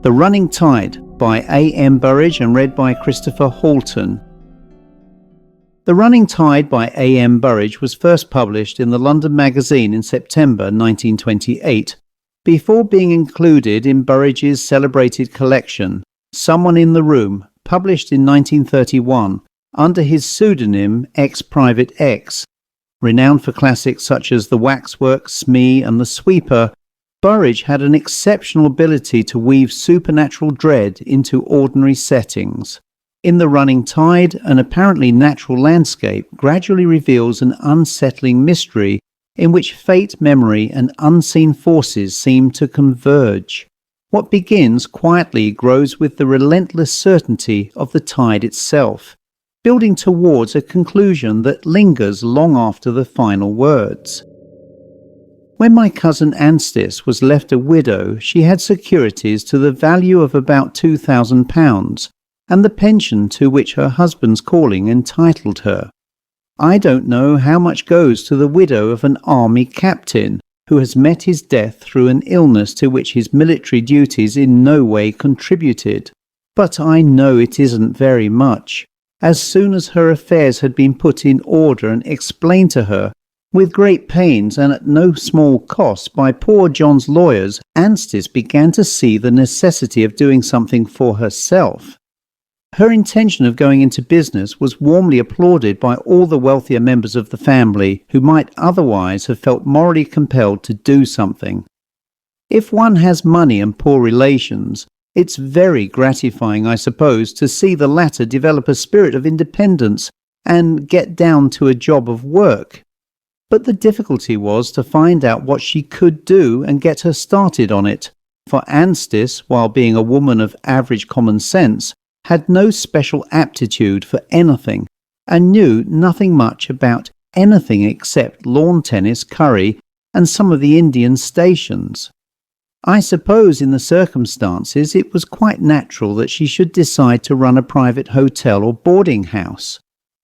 The Running Tide by A.M. Burrage and read by Christopher Halton. The Running Tide by A.M. Burrage was first published in the London Magazine in September 1928, before being included in Burrage's celebrated collection, Someone in the Room, published in 1931 under his pseudonym X-Private X. Renowned for classics such as The Waxwork, Smee and The Sweeper, Burrage had an exceptional ability to weave supernatural dread into ordinary settings. In The Running Tide, an apparently natural landscape gradually reveals an unsettling mystery in which fate, memory, and unseen forces seem to converge. What begins quietly grows with the relentless certainty of the tide itself, building towards a conclusion that lingers long after the final words. When my cousin Anstis was left a widow, she had securities to the value of about £2,000, and the pension to which her husband's calling entitled her. I don't know how much goes to the widow of an army captain who has met his death through an illness to which his military duties in no way contributed, but I know it isn't very much. As soon as her affairs had been put in order and explained to her, with great pains and at no small cost by poor John's lawyers, Anstis began to see the necessity of doing something for herself. Her intention of going into business was warmly applauded by all the wealthier members of the family who might otherwise have felt morally compelled to do something. If one has money and poor relations, it's very gratifying, I suppose, to see the latter develop a spirit of independence and get down to a job of work. But the difficulty was to find out what she could do and get her started on it, for Anstis, while being a woman of average common sense, had no special aptitude for anything, and knew nothing much about anything except lawn tennis, curry, and some of the Indian stations. I suppose in the circumstances it was quite natural that she should decide to run a private hotel or boarding house.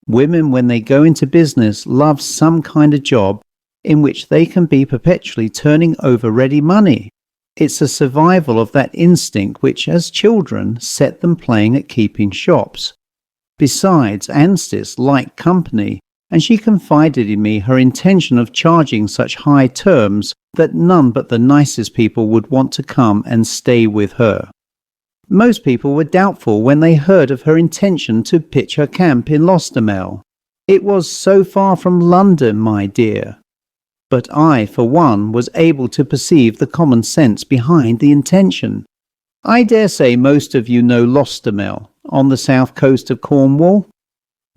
Women, when they go into business, love some kind of job in which they can be perpetually turning over ready money. It's a survival of that instinct which, as children, set them playing at keeping shops. Besides, Anstis liked company, and she confided in me her intention of charging such high terms that none but the nicest people would want to come and stay with her. Most people were doubtful when they heard of her intention to pitch her camp in Lostermel. It was so far from London, my dear. But I, for one, was able to perceive the common sense behind the intention. I dare say most of you know Lostermel, on the south coast of Cornwall.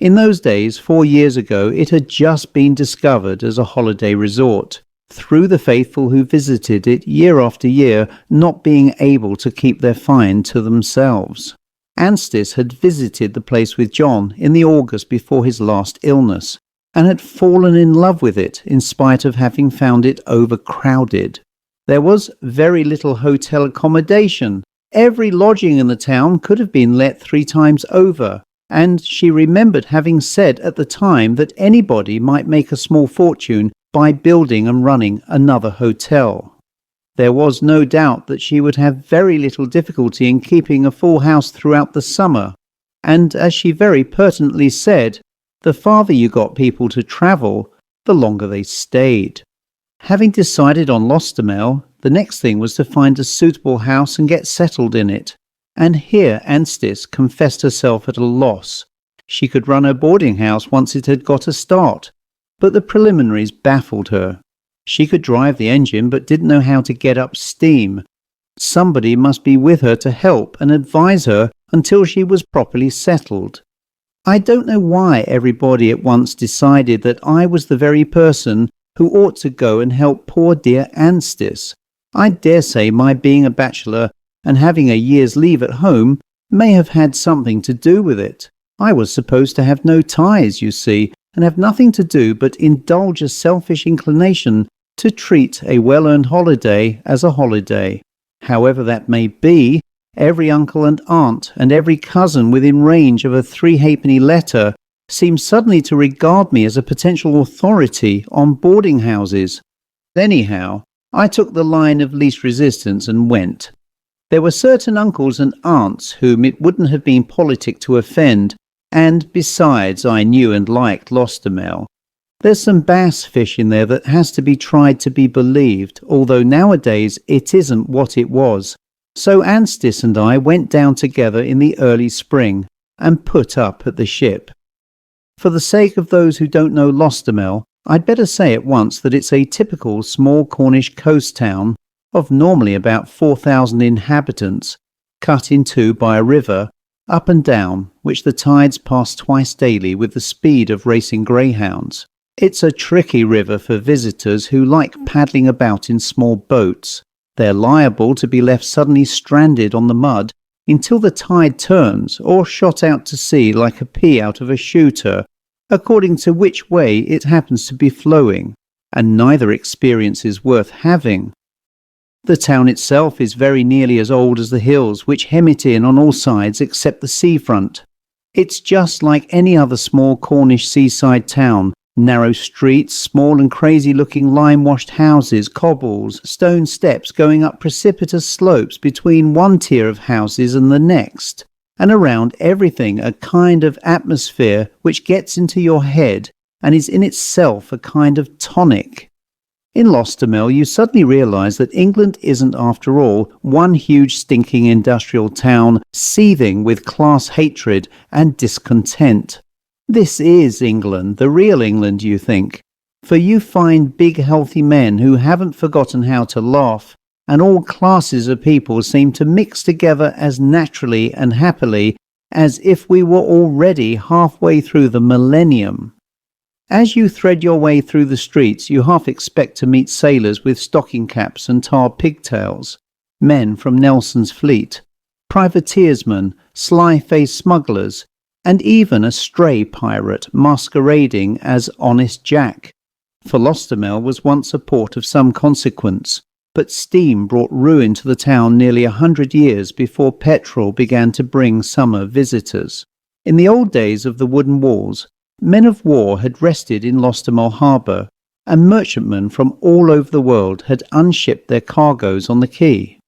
In those days, 4 years ago, it had just been discovered as a holiday resort, through the faithful who visited it year after year, not being able to keep their find to themselves. Anstis had visited the place with John in the August before his last illness, and had fallen in love with it in spite of having found it overcrowded. There was very little hotel accommodation. Every lodging in the town could have been let 3 times over, and she remembered having said at the time that anybody might make a small fortune by building and running another hotel. There was no doubt that she would have very little difficulty in keeping a full house throughout the summer, and as she very pertinently said, the farther you got people to travel, the longer they stayed. Having decided on Lostermel, the next thing was to find a suitable house and get settled in it, and here Anstis confessed herself at a loss. She could run her boarding house once it had got a start, but the preliminaries baffled her. She could drive the engine but didn't know how to get up steam. Somebody must be with her to help and advise her until she was properly settled. I don't know why everybody at once decided that I was the very person who ought to go and help poor dear Anstis. I dare say my being a bachelor and having a year's leave at home may have had something to do with it. I was supposed to have no ties, you see, and have nothing to do but indulge a selfish inclination to treat a well-earned holiday as a holiday. However that may be, every uncle and aunt and every cousin within range of a 3-halfpenny letter seemed suddenly to regard me as a potential authority on boarding houses. Anyhow, I took the line of least resistance and went. There were certain uncles and aunts whom it wouldn't have been politic to offend, and besides I knew and liked Lostermel. There's some bass fish in there that has to be tried to be believed, although nowadays it isn't what it was. So Anstis and I went down together in the early spring and put up at the ship. For the sake of those who don't know Lostermel, I'd better say at once that it's a typical small Cornish coast town of normally about 4,000 inhabitants, cut in two by a river, up and down, which the tides pass twice daily with the speed of racing greyhounds. It's a tricky river for visitors who like paddling about in small boats. They're liable to be left suddenly stranded on the mud until the tide turns, or shot out to sea like a pea out of a shooter, according to which way it happens to be flowing, and neither experience is worth having. The town itself is very nearly as old as the hills which hem it in on all sides except the seafront. It's just like any other small Cornish seaside town. Narrow streets, small and crazy-looking lime-washed houses, cobbles, stone steps going up precipitous slopes between one tier of houses and the next, and around everything a kind of atmosphere which gets into your head and is in itself a kind of tonic. In Lostermel you suddenly realise that England isn't after all one huge stinking industrial town seething with class hatred and discontent. This is England, the real England, you think, for you find big healthy men who haven't forgotten how to laugh, and all classes of people seem to mix together as naturally and happily as if we were already halfway through the millennium. As you thread your way through the streets, you half expect to meet sailors with stocking caps and tar pigtails, men from Nelson's fleet, privateersmen, sly-faced smugglers, and even a stray pirate masquerading as Honest Jack. For Lostermel was once a port of some consequence, but steam brought ruin to the town nearly 100 years before petrol began to bring summer visitors. In the old days of the wooden walls, men of war had rested in Lostermel harbour, and merchantmen from all over the world had unshipped their cargoes on the quay.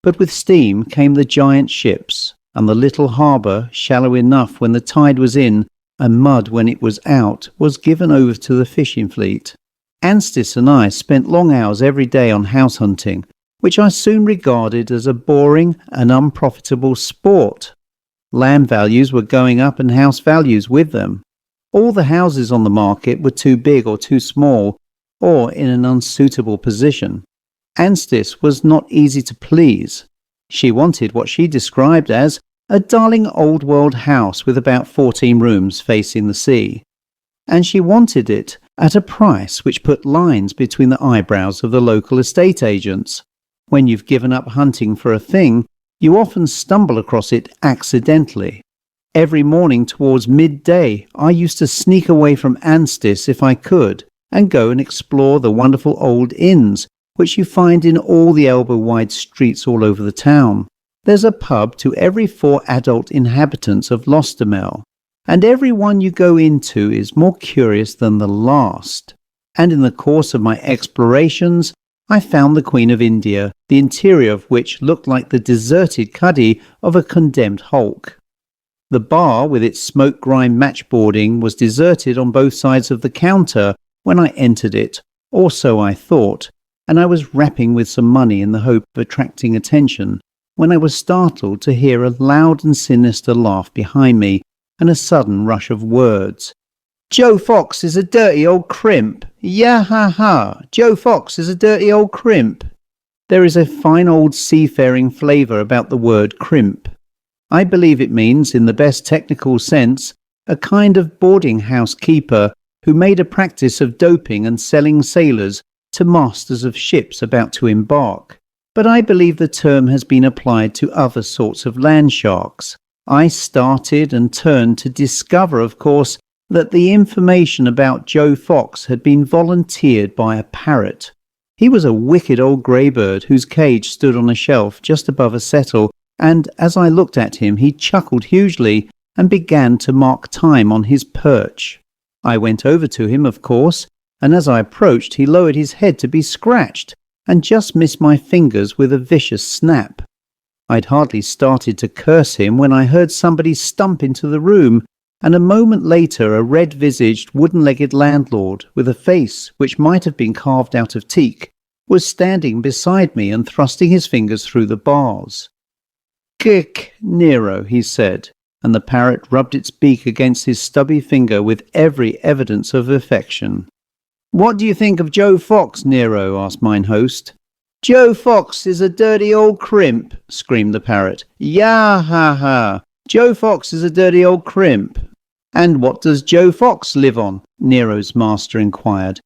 But with steam came the giant ships, and the little harbour, shallow enough when the tide was in and mud when it was out, was given over to the fishing fleet. Anstis and I spent long hours every day on house hunting, which I soon regarded as a boring and unprofitable sport. Land values were going up and house values with them. All the houses on the market were too big or too small, or in an unsuitable position. Anstis was not easy to please. She wanted what she described as a darling old-world house with about 14 rooms facing the sea. And she wanted it at a price which put lines between the eyebrows of the local estate agents. When you've given up hunting for a thing, you often stumble across it accidentally. Every morning towards midday, I used to sneak away from Anstis if I could, and go and explore the wonderful old inns which you find in all the elbow-wide streets all over the town. There's a pub to every 4 adult inhabitants of Lostermel, and every one you go into is more curious than the last. And in the course of my explorations, I found the Queen of India, the interior of which looked like the deserted cuddy of a condemned hulk. The bar, with its smoke-grimed matchboarding, was deserted on both sides of the counter when I entered it, or so I thought, and I was rapping with some money in the hope of attracting attention, when I was startled to hear a loud and sinister laugh behind me, and a sudden rush of words. "Joe Fox is a dirty old crimp! Ya-ha-ha! Joe Fox is a dirty old crimp!" There is a fine old seafaring flavour about the word crimp. I believe it means, in the best technical sense, a kind of boarding house keeper who made a practice of doping and selling sailors to masters of ships about to embark. But I believe the term has been applied to other sorts of land sharks. I started and turned to discover, of course, that the information about Joe Fox had been volunteered by a parrot. He was a wicked old grey bird whose cage stood on a shelf just above a settle, and as I looked at him he chuckled hugely and began to mark time on his perch. I went over to him, of course, and as I approached he lowered his head to be scratched, and just missed my fingers with a vicious snap. I'd hardly started to curse him when I heard somebody stump into the room, and a moment later a red-visaged, wooden-legged landlord, with a face which might have been carved out of teak, was standing beside me and thrusting his fingers through the bars. "Kick, Nero," he said, and the parrot rubbed its beak against his stubby finger with every evidence of affection. "What do you think of Joe Fox, Nero?" asked mine host. "Joe Fox is a dirty old crimp," screamed the parrot. "Yah ha ha! Joe Fox is a dirty old crimp." "And what does Joe Fox live on?" Nero's master inquired.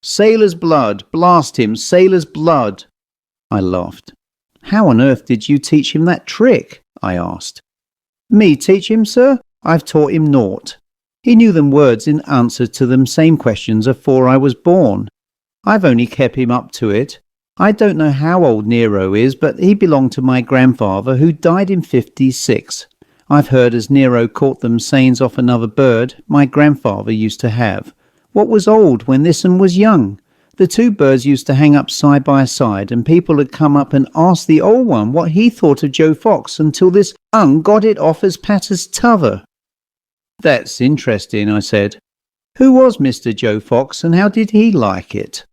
"Sailor's blood, blast him, sailor's blood." I laughed. "How on earth did you teach him that trick?" I asked. "Me teach him, sir? I've taught him naught. He knew them words in answer to them same questions afore I was born. I've only kept him up to it. I don't know how old Nero is, but he belonged to my grandfather, who died in 56. I've heard as Nero caught them sayings off another bird my grandfather used to have. What was old when this un was young? The two birds used to hang up side by side, and people had come up and asked the old one what he thought of Joe Fox until this got it off as pat as t'other." "That's interesting," I said. "Who was Mr. Joe Fox, and how did he like it?"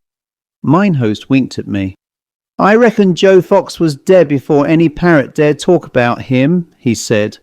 Mine host winked at me. "I reckon Joe Fox was dead before any parrot dared talk about him," he said.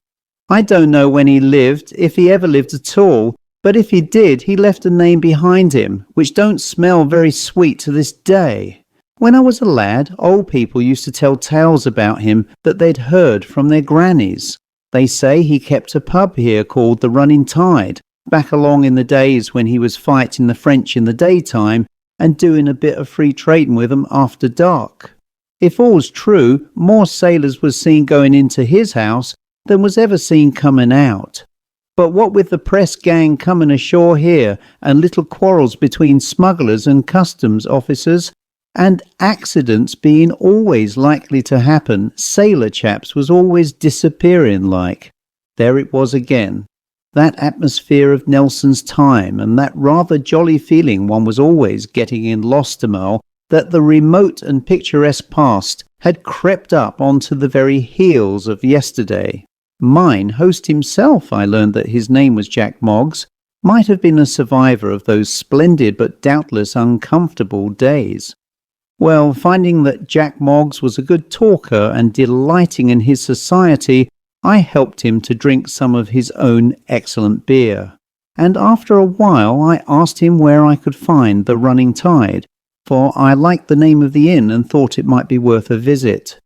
"I don't know when he lived, if he ever lived at all, but if he did, he left a name behind him, which don't smell very sweet to this day. When I was a lad, old people used to tell tales about him that they'd heard from their grannies. They say he kept a pub here called the Running Tide, back along in the days when he was fighting the French in the daytime and doing a bit of free trading with them after dark. If all's true, more sailors was seen going into his house than was ever seen coming out. But what with the press gang coming ashore here, and little quarrels between smugglers and customs officers, and accidents being always likely to happen, sailor chaps was always disappearing like. There it was again, that atmosphere of Nelson's time, and that rather jolly feeling one was always getting in Lostomal, that the remote and picturesque past had crept up onto the very heels of yesterday. Mine host himself, I learned that his name was Jack Moggs, might have been a survivor of those splendid but doubtless uncomfortable days. Well, finding that Jack Moggs was a good talker and delighting in his society, I helped him to drink some of his own excellent beer. And after a while I asked him where I could find the Running Tide, for I liked the name of the inn and thought it might be worth a visit.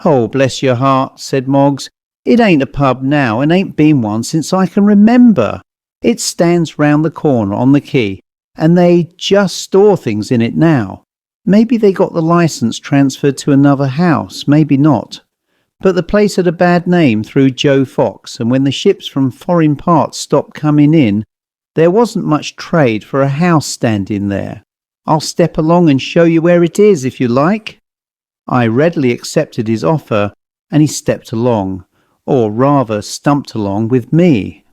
"Oh, bless your heart," said Moggs. "It ain't a pub now, and ain't been one since I can remember. It stands round the corner on the quay, and they just store things in it now. Maybe they got the licence transferred to another house, maybe not. But the place had a bad name through Joe Fox, and when the ships from foreign parts stopped coming in, there wasn't much trade for a house standing there. I'll step along and show you where it is, if you like." I readily accepted his offer, and he stepped along, or rather stumped along with me.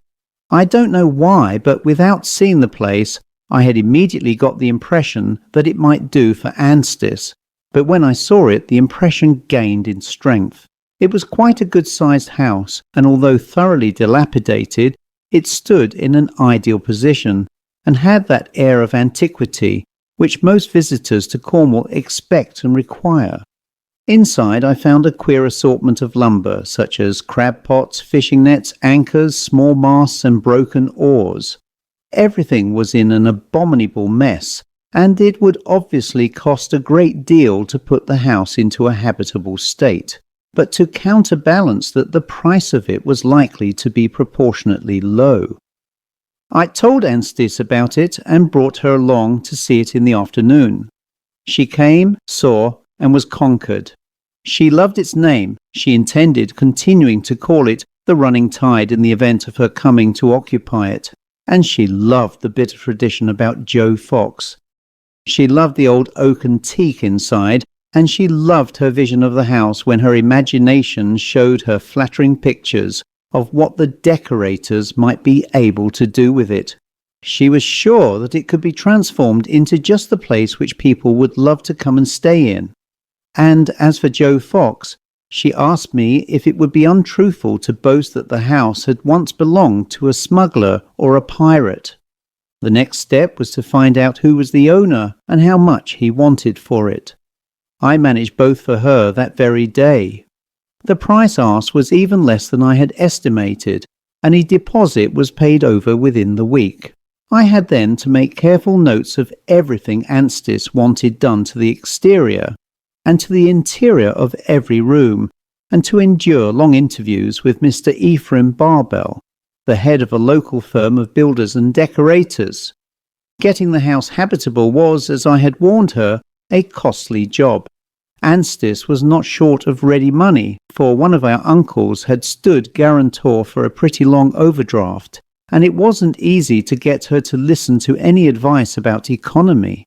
I don't know why, but without seeing the place, I had immediately got the impression that it might do for Anstis, but when I saw it, the impression gained in strength. It was quite a good-sized house, and although thoroughly dilapidated, it stood in an ideal position, and had that air of antiquity which most visitors to Cornwall expect and require. Inside I found a queer assortment of lumber, such as crab pots, fishing nets, anchors, small masts and broken oars. Everything was in an abominable mess, and it would obviously cost a great deal to put the house into a habitable state, but to counterbalance that the price of it was likely to be proportionately low. I told Anstis about it and brought her along to see it in the afternoon. She came, saw, and was conquered. She loved its name. She intended continuing to call it the Running Tide in the event of her coming to occupy it, and she loved the bit of tradition about Joe Fox. She loved the old oak and teak inside, and she loved her vision of the house when her imagination showed her flattering pictures of what the decorators might be able to do with it. She was sure that it could be transformed into just the place which people would love to come and stay in. And as for Joe Fox, She asked me if it would be untruthful to boast that the house had once belonged to a smuggler or a pirate. The next step was to find out who was the owner and how much he wanted for it. I managed both for her that very day. The price asked was even less than I had estimated, and a deposit was paid over within the week. I had then to make careful notes of everything Anstis wanted done to the exterior and to the interior of every room, and to endure long interviews with Mr. Ephraim Barbell, the head of a local firm of builders and decorators. Getting the house habitable was, as I had warned her, a costly job. Anstis was not short of ready money, for one of our uncles had stood guarantor for a pretty long overdraft, and it wasn't easy to get her to listen to any advice about economy.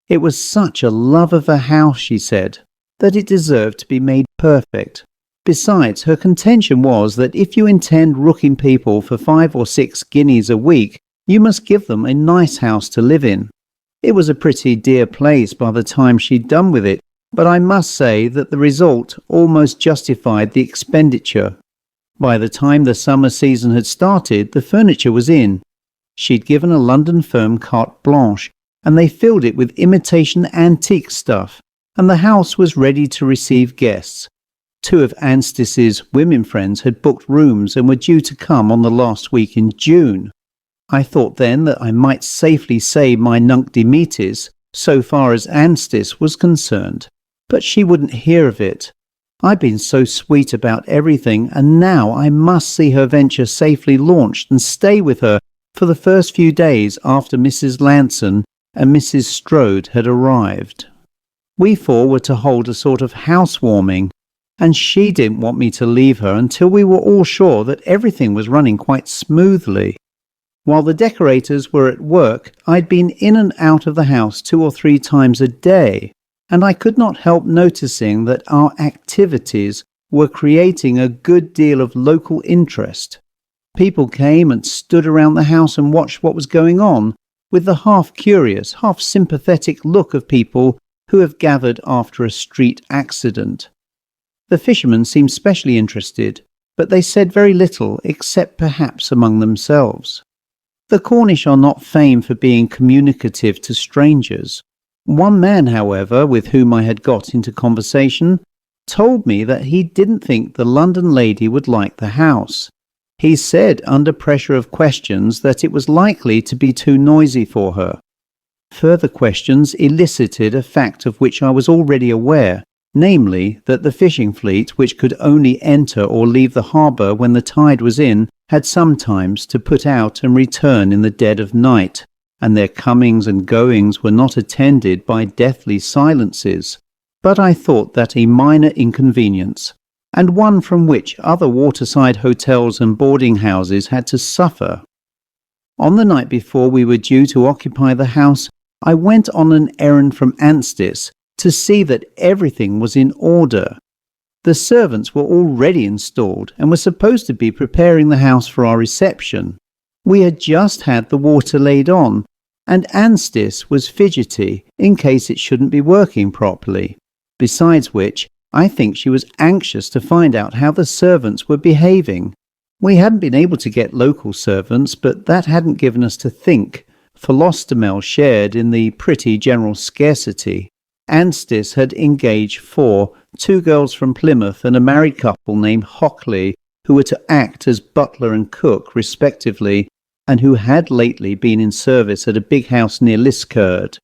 It was such a love of a house, she said, that it deserved to be made perfect. Besides, her contention was that if you intend rooking people for 5 or 6 guineas a week, you must give them a nice house to live in. It was a pretty dear place by the time she'd done with it, but I must say that the result almost justified the expenditure. By the time the summer season had started, the furniture was in. She'd given a London firm carte blanche, and they filled it with imitation antique stuff, and the house was ready to receive guests. 2 of Anstis's women friends had booked rooms and were due to come on the last week in June. I thought then that I might safely say my nunc dimittis so far as Anstis was concerned, but she wouldn't hear of it. I'd been so sweet about everything, and now I must see her venture safely launched and stay with her for the first few days after Mrs. Lanson and Mrs. Strode had arrived. We 4 were to hold a sort of housewarming, and she didn't want me to leave her until we were all sure that everything was running quite smoothly. While the decorators were at work, I'd been in and out of the house 2 or 3 times a day, and I could not help noticing that our activities were creating a good deal of local interest. People came and stood around the house and watched what was going on, with the half-curious, half-sympathetic look of people who have gathered after a street accident. The fishermen seemed specially interested, but they said very little except perhaps among themselves. The Cornish are not famed for being communicative to strangers. One man, however, with whom I had got into conversation, told me that he didn't think the London lady would like the house. He said under pressure of questions that it was likely to be too noisy for her. Further questions elicited a fact of which I was already aware, namely that the fishing fleet, which could only enter or leave the harbour when the tide was in, had sometimes to put out and return in the dead of night, and their comings and goings were not attended by deathly silences. But I thought that a minor inconvenience, and one from which other waterside hotels and boarding houses had to suffer. On the night before we were due to occupy the house, I went on an errand from Anstis to see that everything was in order. The servants were already installed and were supposed to be preparing the house for our reception. We had just had the water laid on, and Anstis was fidgety in case it shouldn't be working properly. Besides which, I think she was anxious to find out how the servants were behaving. We hadn't been able to get local servants, but that hadn't given us to think, for Lostomel shared in the pretty general scarcity. Anstis had engaged 4, 2 girls from Plymouth and a married couple named Hockley, who were to act as butler and cook, respectively, and who had lately been in service at a big house near Liskeard.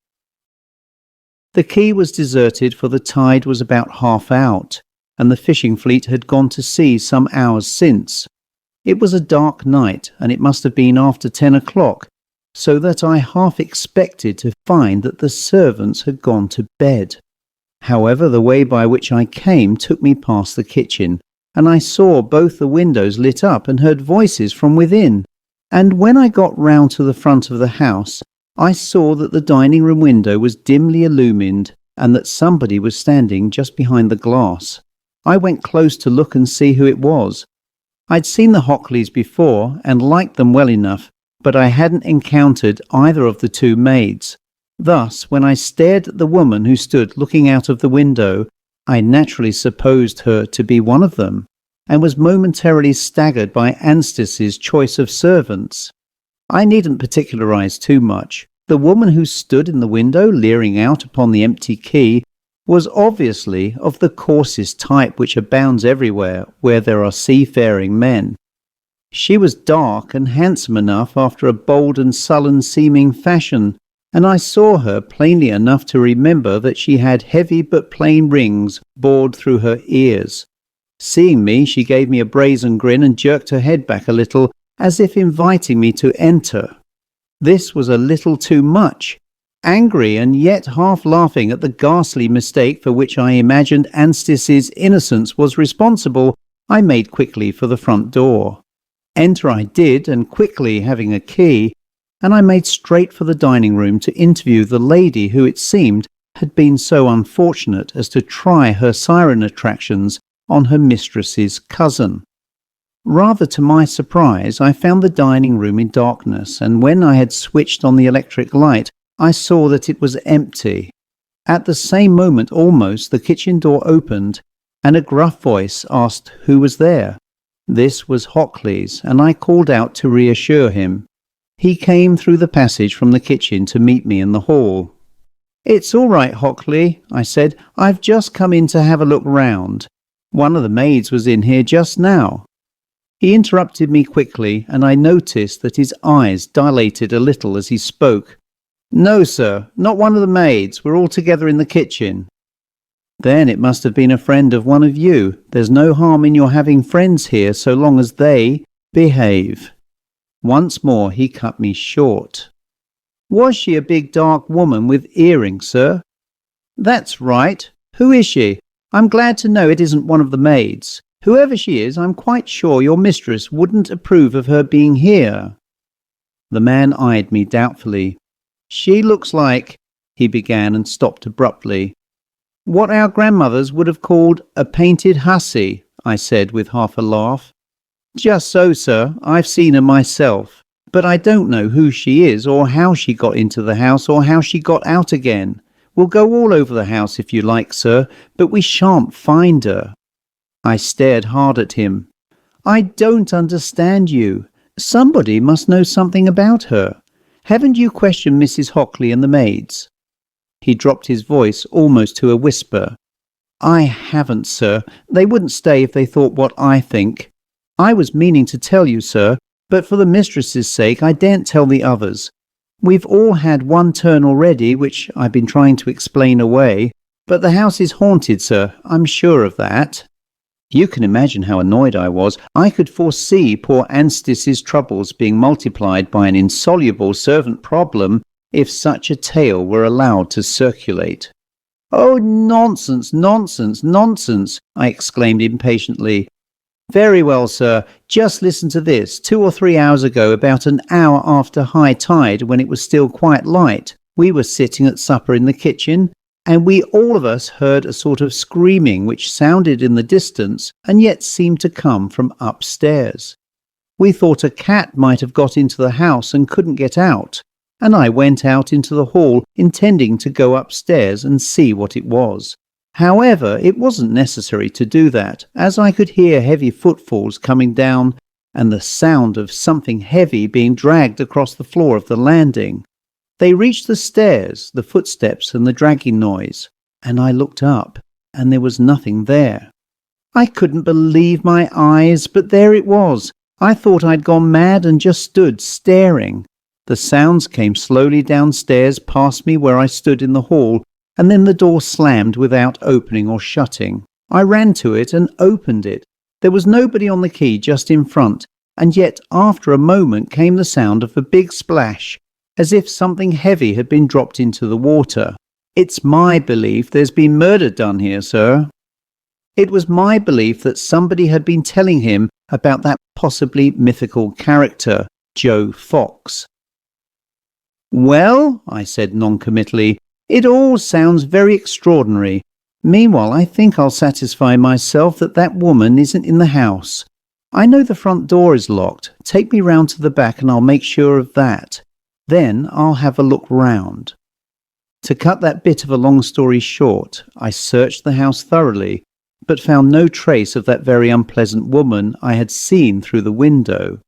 The quay was deserted, for the tide was about half out, and the fishing fleet had gone to sea some hours since. It was a dark night, and it must have been after 10 o'clock, so that I half expected to find that the servants had gone to bed. However, the way by which I came took me past the kitchen, and I saw both the windows lit up and heard voices from within. And when I got round to the front of the house, I saw that the dining room window was dimly illumined and that somebody was standing just behind the glass. I went close to look and see who it was. I'd seen the Hockleys before and liked them well enough, but I hadn't encountered either of the 2 maids. Thus, when I stared at the woman who stood looking out of the window, I naturally supposed her to be one of them, and was momentarily staggered by Anstis's choice of servants. I needn't particularize too much. The woman who stood in the window leering out upon the empty quay was obviously of the coarsest type which abounds everywhere where there are seafaring men. She was dark and handsome enough after a bold and sullen-seeming fashion, and I saw her plainly enough to remember that she had heavy but plain rings bored through her ears. Seeing me, she gave me a brazen grin and jerked her head back a little, as if inviting me to enter. This was a little too much. Angry and yet half laughing at the ghastly mistake for which I imagined Anstis's innocence was responsible, I made quickly for the front door. Enter I did, and quickly, having a key, and I made straight for the dining room to interview the lady who, it seemed, had been so unfortunate as to try her siren attractions on her mistress's cousin. Rather to my surprise, I found the dining room in darkness, and when I had switched on the electric light, I saw that it was empty. At the same moment almost, the kitchen door opened, and a gruff voice asked who was there. This was Hockley's, and I called out to reassure him. He came through the passage from the kitchen to meet me in the hall. "It's all right, Hockley," I said. "I've just come in to have a look round. One of the maids was in here just now." He interrupted me quickly, and I noticed that his eyes dilated a little as he spoke. "No, sir, not one of the maids. We're all together in the kitchen." "Then it must have been a friend of one of you. There's no harm in your having friends here so long as they behave." Once more he cut me short. "Was she a big dark woman with earrings, sir?" "That's right. Who is she? I'm glad to know it isn't one of the maids. Whoever she is, I'm quite sure your mistress wouldn't approve of her being here." The man eyed me doubtfully. "She looks like—" he began and stopped abruptly. "What our grandmothers would have called a painted hussy," I said with half a laugh. "Just so, sir. I've seen her myself. But I don't know who she is, or how she got into the house, or how she got out again. We'll go all over the house if you like, sir, but we shan't find her." I stared hard at him. "I don't understand you. Somebody must know something about her. Haven't you questioned Mrs. Hockley and the maids?" He dropped his voice almost to a whisper. "I haven't, sir. They wouldn't stay if they thought what I think. I was meaning to tell you, sir, but for the mistress's sake I daren't tell the others. We've all had one turn already, which I've been trying to explain away, but the house is haunted, sir. I'm sure of that." You can imagine how annoyed I was. I could foresee poor Anstis's troubles being multiplied by an insoluble servant problem if such a tale were allowed to circulate. "Oh, nonsense, nonsense, nonsense!" I exclaimed impatiently. "Very well, sir. Just listen to this. 2 or 3 hours ago, about an hour after high tide, when it was still quite light, we were sitting at supper in the kitchen, and we all of us heard a sort of screaming which sounded in the distance and yet seemed to come from upstairs. We thought a cat might have got into the house and couldn't get out, and I went out into the hall intending to go upstairs and see what it was. However, it wasn't necessary to do that, as I could hear heavy footfalls coming down and the sound of something heavy being dragged across the floor of the landing. They reached the stairs, the footsteps and the dragging noise, and I looked up, and there was nothing there. I couldn't believe my eyes, but there it was. I thought I'd gone mad and just stood staring. The sounds came slowly downstairs past me where I stood in the hall, and then the door slammed without opening or shutting. I ran to it and opened it. There was nobody on the quay just in front, and yet after a moment came the sound of a big splash, as if something heavy had been dropped into the water. It's my belief there's been murder done here, sir. It was my belief that somebody had been telling him about that possibly mythical character, Joe Fox. "Well," I said noncommittally, "it all sounds very extraordinary. Meanwhile, I think I'll satisfy myself that that woman isn't in the house. I know the front door is locked. Take me round to the back and I'll make sure of that. Then I'll have a look round." To cut that bit of a long story short, I searched the house thoroughly, but found no trace of that very unpleasant woman I had seen through the window.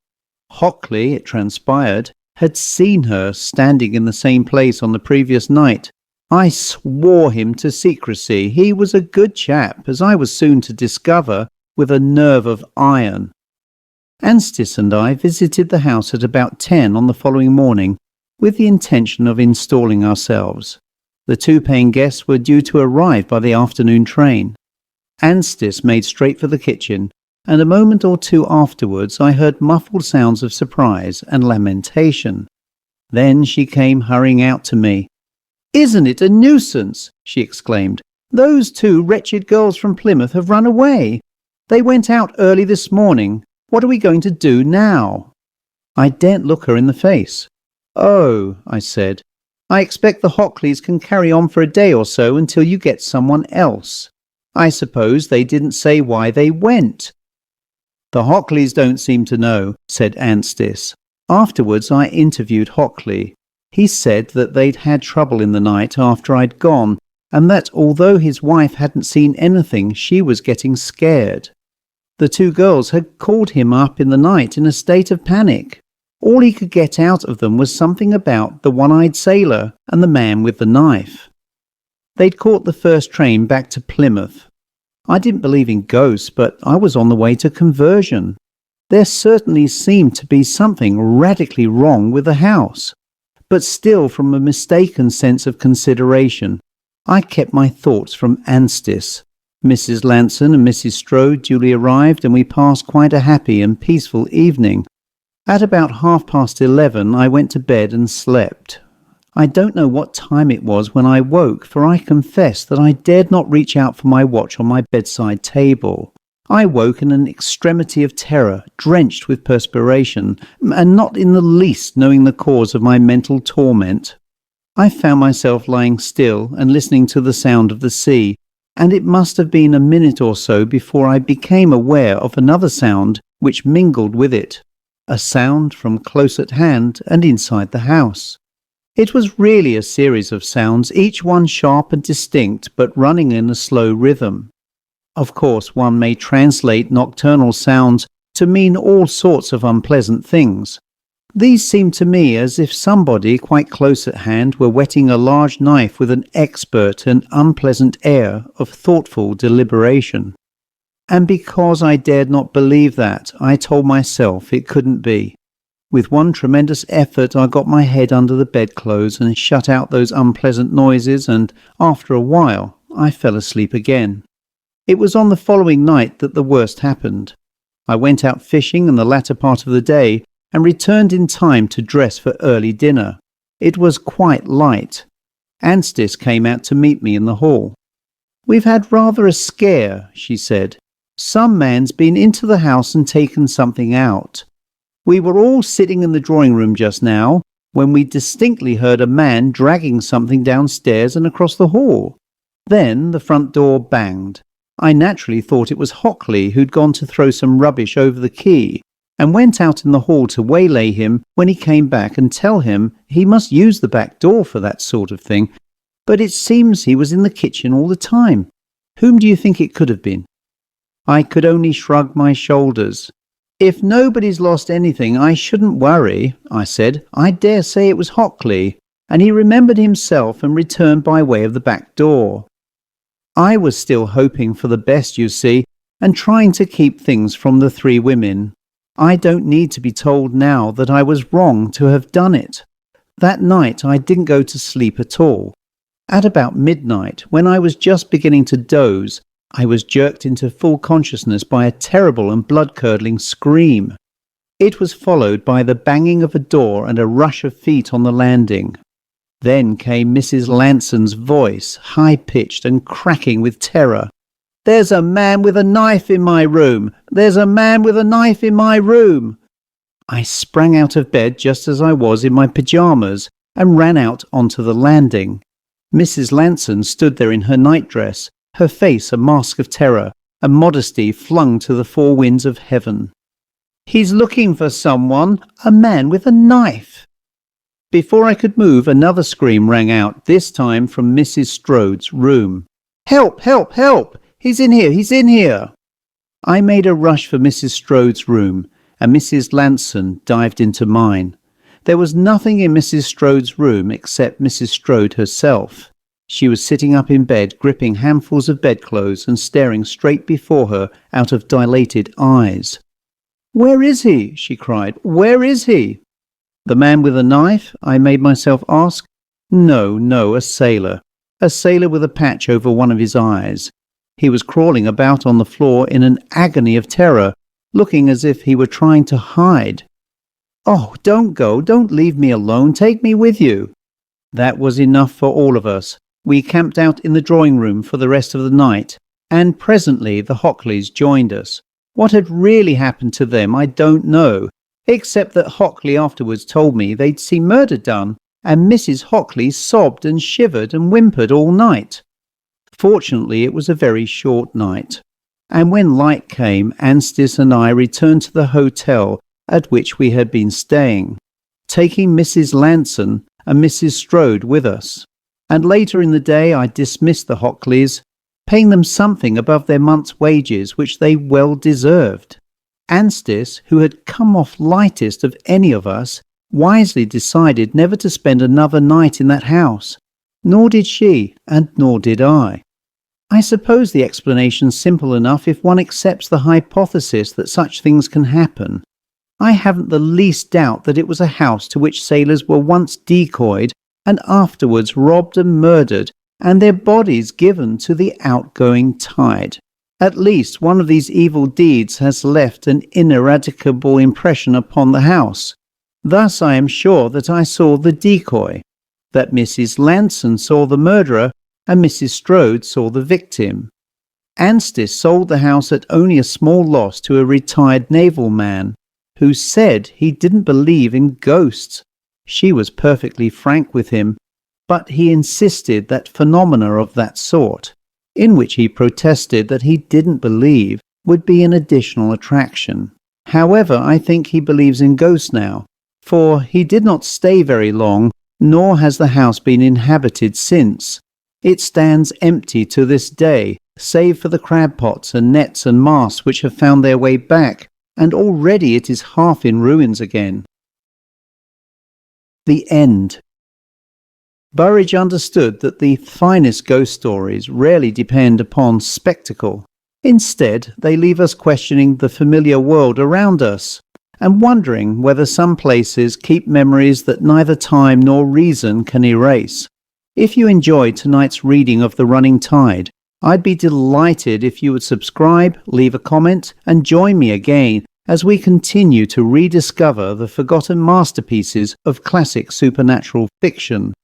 Hockley, it transpired, had seen her standing in the same place on the previous night. I swore him to secrecy. He was a good chap, as I was soon to discover, with a nerve of iron. Anstice and I visited the house at about 10 on the following morning, with the intention of installing ourselves. The 2 paying guests were due to arrive by the afternoon train. Anstice made straight for the kitchen, and a moment or two afterwards I heard muffled sounds of surprise and lamentation. Then she came hurrying out to me. "Isn't it a nuisance?" she exclaimed. "Those 2 wretched girls from Plymouth have run away. They went out early this morning. What are we going to do now?" I daren't look her in the face. "Oh," I said, "I expect the Hockleys can carry on for a day or so until you get someone else. I suppose they didn't say why they went." "The Hockleys don't seem to know," said Anstice. "Afterwards I interviewed Hockley. He said that they'd had trouble in the night after I'd gone, and that although his wife hadn't seen anything, she was getting scared. The 2 girls had called him up in the night in a state of panic. All he could get out of them was something about the one-eyed sailor and the man with the knife. They'd caught the first train back to Plymouth. I didn't believe in ghosts, but I was on the way to conversion. There certainly seemed to be something radically wrong with the house. But still, from a mistaken sense of consideration, I kept my thoughts from Anstice. Mrs. Lanson and Mrs. Strode duly arrived, and we passed quite a happy and peaceful evening. At about 11:30 I went to bed and slept. I don't know what time it was when I woke, for I confess that I dared not reach out for my watch on my bedside table. I woke in an extremity of terror, drenched with perspiration, and not in the least knowing the cause of my mental torment. I found myself lying still and listening to the sound of the sea, and it must have been a minute or so before I became aware of another sound which mingled with it, a sound from close at hand and inside the house. It was really a series of sounds, each one sharp and distinct, but running in a slow rhythm. Of course, one may translate nocturnal sounds to mean all sorts of unpleasant things. These seemed to me as if somebody quite close at hand were whetting a large knife with an expert and unpleasant air of thoughtful deliberation. And because I dared not believe that, I told myself it couldn't be. With one tremendous effort I got my head under the bedclothes and shut out those unpleasant noises, and after a while I fell asleep again. It was on the following night that the worst happened. I went out fishing in the latter part of the day and returned in time to dress for early dinner. It was quite light. Anstice came out to meet me in the hall. "We've had rather a scare," she said. "Some man's been into the house and taken something out. We were all sitting in the drawing room just now when we distinctly heard a man dragging something downstairs and across the hall. Then the front door banged. I naturally thought it was Hockley who'd gone to throw some rubbish over the quay, and went out in the hall to waylay him when he came back and tell him he must use the back door for that sort of thing. But it seems he was in the kitchen all the time. Whom do you think it could have been?" I could only shrug my shoulders. "If nobody's lost anything, I shouldn't worry," I said. "I dare say it was Hockley, and he remembered himself and returned by way of the back door." I was still hoping for the best, you see, and trying to keep things from the 3 women. I don't need to be told now that I was wrong to have done it. That night I didn't go to sleep at all. At about midnight, when I was just beginning to doze, I was jerked into full consciousness by a terrible and blood-curdling scream. It was followed by the banging of a door and a rush of feet on the landing. Then came Mrs. Lanson's voice, high-pitched and cracking with terror. "There's a man with a knife in my room! There's a man with a knife in my room!" I sprang out of bed just as I was in my pyjamas and ran out onto the landing. Mrs. Lanson stood there in her nightdress, her face a mask of terror, and modesty flung to the 4 winds of heaven. "He's looking for someone, a man with a knife." Before I could move, another scream rang out, this time from Mrs. Strode's room. "Help! Help! Help! He's in here! He's in here!" I made a rush for Mrs. Strode's room, and Mrs. Lanson dived into mine. There was nothing in Mrs. Strode's room except Mrs. Strode herself. She was sitting up in bed, gripping handfuls of bedclothes and staring straight before her out of dilated eyes. "Where is he?" she cried. "Where is he?" "The man with a knife?" I made myself ask. No, a sailor. A sailor with a patch over one of his eyes. He was crawling about on the floor in an agony of terror, looking as if he were trying to hide. "Oh, don't go, don't leave me alone, take me with you." That was enough for all of us. We camped out in the drawing room for the rest of the night, and presently the Hockleys joined us. What had really happened to them I don't know, except that Hockley afterwards told me they'd seen murder done, and Mrs. Hockley sobbed and shivered and whimpered all night. Fortunately, it was a very short night, and when light came, Anstis and I returned to the hotel at which we had been staying, taking Mrs. Lanson and Mrs. Strode with us. And later in the day I dismissed the Hockleys, paying them something above their month's wages, which they well deserved. Anstis, who had come off lightest of any of us, wisely decided never to spend another night in that house. Nor did she, and nor did I. I suppose the explanation's simple enough if one accepts the hypothesis that such things can happen. I haven't the least doubt that it was a house to which sailors were once decoyed and afterwards robbed and murdered, and their bodies given to the outgoing tide. At least one of these evil deeds has left an ineradicable impression upon the house. Thus I am sure that I saw the decoy, that Mrs. Lanson saw the murderer, and Mrs. Strode saw the victim. Anstis sold the house at only a small loss to a retired naval man, who said he didn't believe in ghosts. She was perfectly frank with him, but he insisted that phenomena of that sort, in which he protested that he didn't believe, would be an additional attraction. However, I think he believes in ghosts now, for he did not stay very long, nor has the house been inhabited since. It stands empty to this day, save for the crab pots and nets and masts which have found their way back, and already it is half in ruins again. The end. Burrage understood that the finest ghost stories rarely depend upon spectacle. Instead, they leave us questioning the familiar world around us, and wondering whether some places keep memories that neither time nor reason can erase. If you enjoyed tonight's reading of The Running Tide, I'd be delighted if you would subscribe, leave a comment, and join me again as we continue to rediscover the forgotten masterpieces of classic supernatural fiction.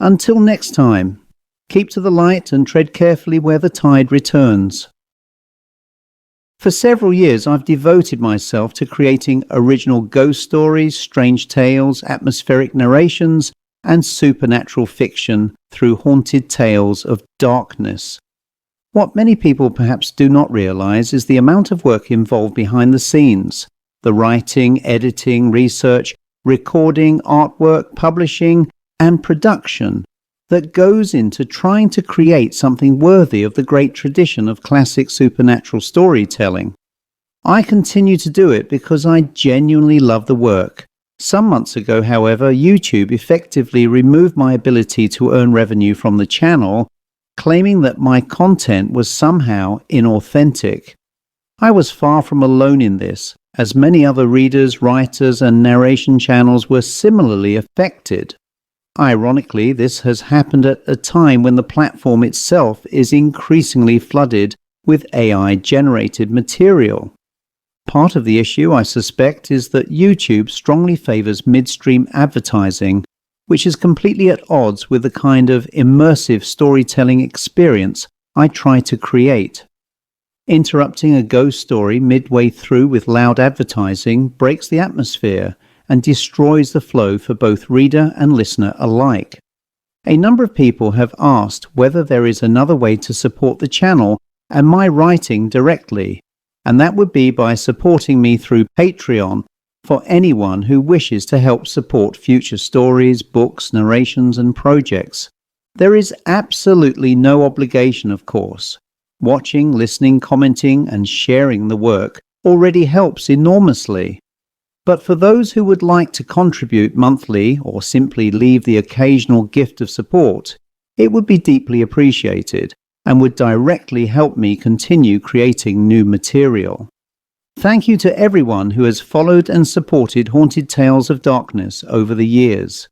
Until next time, keep to the light and tread carefully where the tide returns. For several years I've devoted myself to creating original ghost stories, strange tales, atmospheric narrations, and supernatural fiction through haunted tales of darkness. What many people perhaps do not realize is the amount of work involved behind the scenes. The writing, editing, research, recording, artwork, publishing, and production that goes into trying to create something worthy of the great tradition of classic supernatural storytelling. I continue to do it because I genuinely love the work. Some months ago, however, YouTube effectively removed my ability to earn revenue from the channel, claiming that my content was somehow inauthentic. I was far from alone in this, as many other readers, writers, and narration channels were similarly affected. Ironically, this has happened at a time when the platform itself is increasingly flooded with AI-generated material. Part of the issue, I suspect, is that YouTube strongly favors midstream advertising, which is completely at odds with the kind of immersive storytelling experience I try to create. Interrupting a ghost story midway through with loud advertising breaks the atmosphere and destroys the flow for both reader and listener alike. A number of people have asked whether there is another way to support the channel and my writing directly, and that would be by supporting me through Patreon for anyone who wishes to help support future stories, books, narrations, and projects. There is absolutely no obligation, of course. Watching, listening, commenting, and sharing the work already helps enormously. But for those who would like to contribute monthly or simply leave the occasional gift of support, it would be deeply appreciated and would directly help me continue creating new material. Thank you to everyone who has followed and supported Haunted Tales of Darkness over the years.